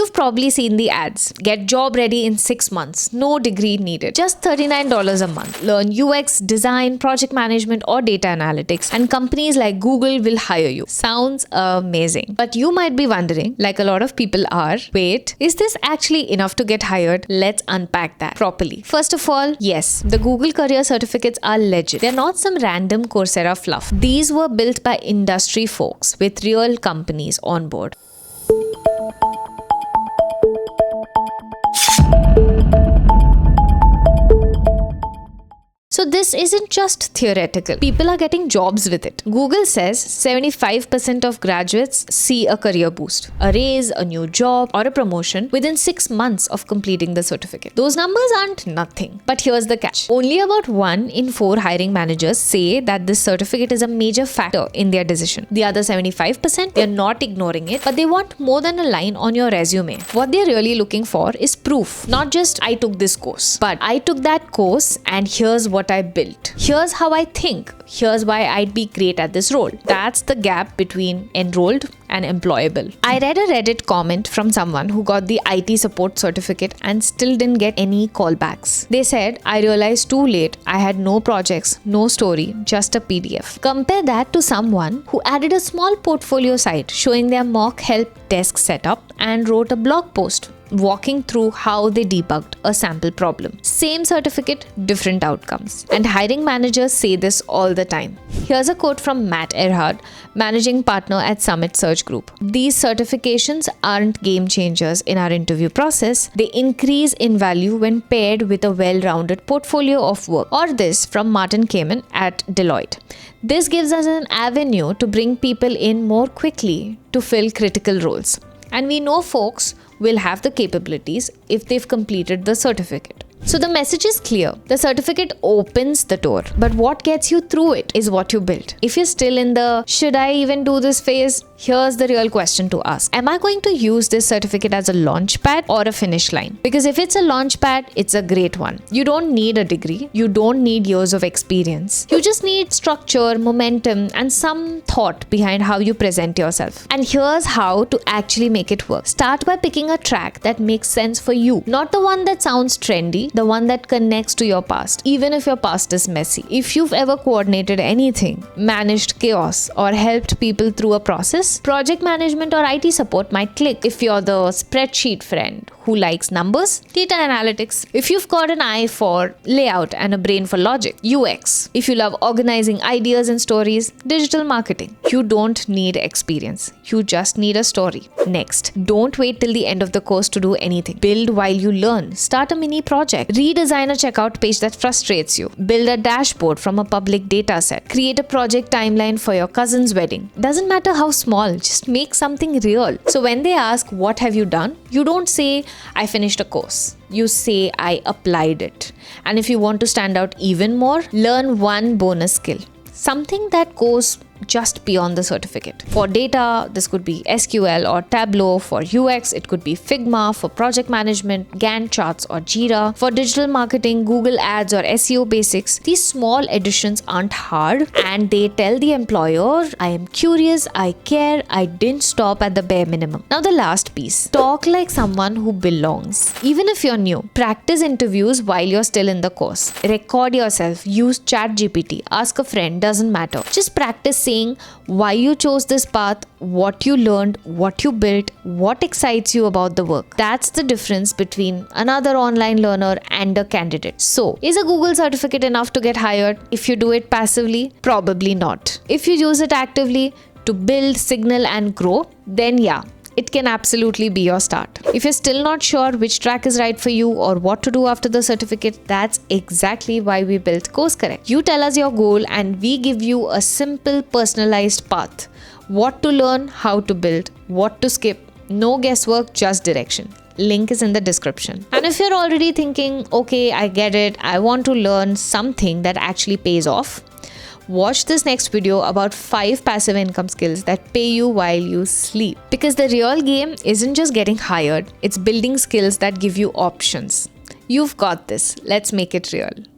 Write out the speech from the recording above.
You've probably seen the ads. Get job ready in 6 months. No degree needed. Just $39 a month. Learn UX, design, project management or data analytics, and companies like Google will hire you. Sounds amazing. But you might be wondering, like a lot of people are, wait, is this actually enough to get hired? Let's unpack that properly. First of all, yes, the Google career certificates are legit. They're not some random Coursera fluff. These were built by industry folks with real companies on board. So this isn't just theoretical. People are getting jobs with it. Google says 75% of graduates see a career boost, a raise, a new job, or a promotion within 6 months of completing the certificate. Those numbers aren't nothing. But here's the catch. Only about 1 in 4 hiring managers say that this certificate is a major factor in their decision. The other 75%, they're not ignoring it, but they want more than a line on your resume. What they're really looking for is proof. Not just, I took this course, but I took that course and here's what I built. Here's how I think. Here's why I'd be great at this role. That's the gap between enrolled and employable. I read a Reddit comment from someone who got the IT support certificate and still didn't get any callbacks. They said, I realized too late I had no projects, no story, just a PDF. Compare that to someone who added a small portfolio site showing their mock help desk setup and wrote a blog post walking through how they debugged a sample problem. Same certificate, different outcomes. And hiring managers say this all the time. Here's a quote from Matt Erhard, managing partner at Summit Search Group. These certifications aren't game changers in our interview process. They increase in value when paired with a well-rounded portfolio of work. Or this from Martin Kamen at Deloitte. This gives us an avenue to bring people in more quickly to fill critical roles. And we know folks will have the capabilities if they've completed the certificate. So the message is clear. The certificate opens the door, but what gets you through it is what you build. If you're still in the should I even do this phase, here's the real question to ask. Am I going to use this certificate as a launchpad or a finish line? Because if it's a launchpad, it's a great one. You don't need a degree. You don't need years of experience. You just need structure, momentum, and some thought behind how you present yourself. And here's how to actually make it work. Start by picking a track that makes sense for you, not the one that sounds trendy, the one that connects to your past, even if your past is messy. If you've ever coordinated anything, managed chaos, or helped people through a process, project management or IT support might click. If you're the spreadsheet friend who likes numbers, data analytics. If you've got an eye for layout and a brain for logic, UX. If you love organizing ideas and stories, digital marketing. You don't need experience. You just need a story. Next, don't wait till the end of the course to do anything. Build while you learn. Start a mini project. Redesign a checkout page that frustrates you. Build a dashboard from a public data set. Create a project timeline for your cousin's wedding. Doesn't matter how small, just make something real. So when they ask, what have you done? You don't say, I finished a course. You say, I applied it. And if you want to stand out even more, learn one bonus skill. Something that goes just beyond the certificate. For data, this could be SQL or Tableau. For UX, it could be Figma. For project management, Gantt charts or Jira. For digital marketing, Google Ads or SEO basics. These small additions aren't hard and they tell the employer, I am curious, I care, I didn't stop at the bare minimum. Now the last piece. Talk like someone who belongs. Even if you're new, practice interviews while you're still in the course. Record yourself, use ChatGPT, ask a friend, doesn't matter. Just practice saying why you chose this path, what you learned, what you built, what excites you about the work. That's the difference between another online learner and a candidate. So, is a Google certificate enough to get hired? If you do it passively, probably not. If you use it actively to build, signal, and grow, then yeah, it can absolutely be your start. If you're still not sure which track is right for you or what to do after the certificate, that's exactly why we built Course Correct. You tell us your goal and we give you a simple personalized path. What to learn, how to build, what to skip. No guesswork, just direction. Link is in the description. And if you're already thinking, okay, I get it, I want to learn something that actually pays off, watch this next video about 5 passive income skills that pay you while you sleep. Because the real game isn't just getting hired, it's building skills that give you options. You've got this. Let's make it real.